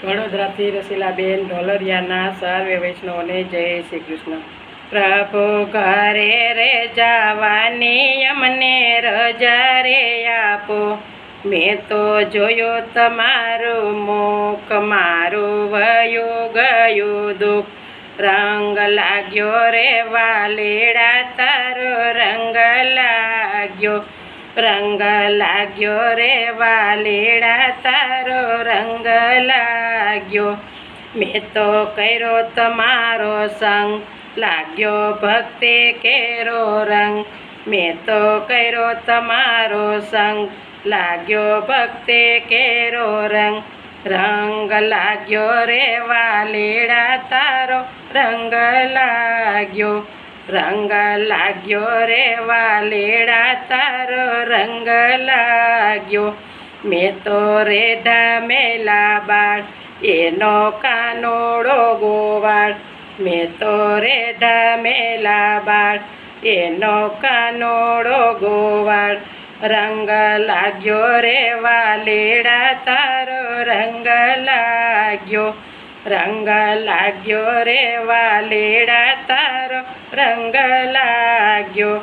વડોદરાથી રસીલાબેન ઢોલરિયાના સર્વે વૈષ્ણવને જય શ્રી કૃષ્ણ. પ્રભુ ઘરે રે જવાની અમને રજા રે આપો. મેં તો જોયું તમારું મુખ, મારું વયું ગયું દુઃખ. રંગ લાગ્યો રે વાલેડા તારો રંગ લાગ્યો. રંગ લાગ્યો રે વાલેડા તારો રંગ લાગ્યો. મેં તો કર્યો તમારો સંગ, લાગ્યો ભક્તિ કેરો રંગ. મેં તો કર્યો તમારો સંગ, લાગ્યો ભક્તિ કેરો રંગ. રંગ લાગ્યો રે વાલેડા તારો રંગ લાગ્યો. રંગ લાગ્યો રે વાલેડા તારો રંગ લાગ્યો. મેં તો રેઢા મેલા બાળ, એનો કાનોડો ગોવાળ. મેં તો રેઢા મેલા બાળ, એનો કાનોડો ગોવાળ. રંગ લાગ્યો રે વાલેડા તારો રંગ લાગ્યો. રંગ લાગ્યો રે વાલેડા તારો રંગ લાગ્યો.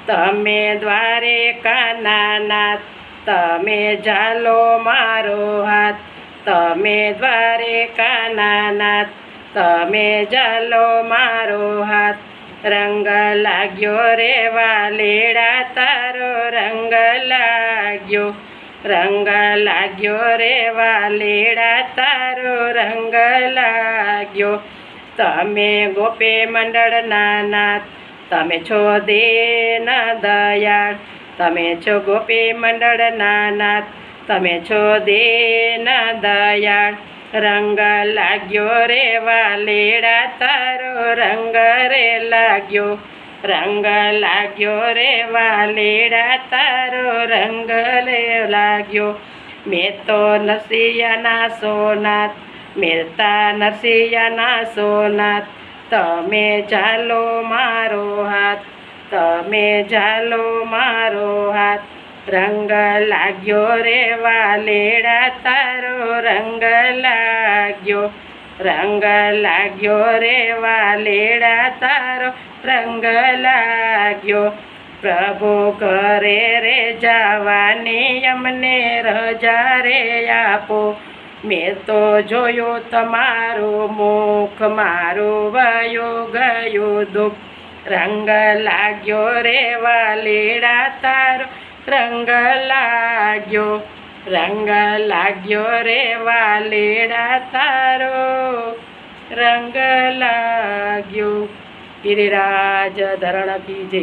તમે દ્વારિકાના નાથ, તમે ઝાલો મારો હાથ. તમે દ્વારિકાના નાથ, તમે ઝાલો મારો હાથ. રંગ લાગ્યો રે વાલેડા તારો રંગ લાગ્યો. રંગ લાગ્યો રે વાલેડા તારો રંગ લાગ્યો. તમે ગોપી મંડળના નાથ, તમે છો દીન દયાળ. તમે છો ગોપી મંડળના નાથ, તમે છો દીન દયાળ. રંગ લાગ્યો રે વાલેડા તારો રંગ રે લાગ્યો. રંગ લાગ્યો રે વાલેડા તારો રંગ રે લાગ્યો. મેં તો નરસિંહના સોનાથ, મેરતા નરસિંહના સોનાથ. તમે ઝાલો મારો હાથ, તમે ઝાલો મારો હાથ. રંગ લાગ્યો રે વાલેડા તારો રંગ લાગ્યો. રંગ લાગ્યો રે વાલેડા તારો રંગ લાગ્યો. પ્રભુ ઘરે રે જવાની અમને રજા રે આપો. મેં તો જોયું તમારું મુખ, મારું વયું ગયું દુઃખ. રંગ લાગ્યો રે વાલેડા તારો રંગ લાગ્યો. રંગ લાગ્યો રે વાલેડા તારો રંગ લાગ્યો. ગિરિરાજ ધરણ કી જય.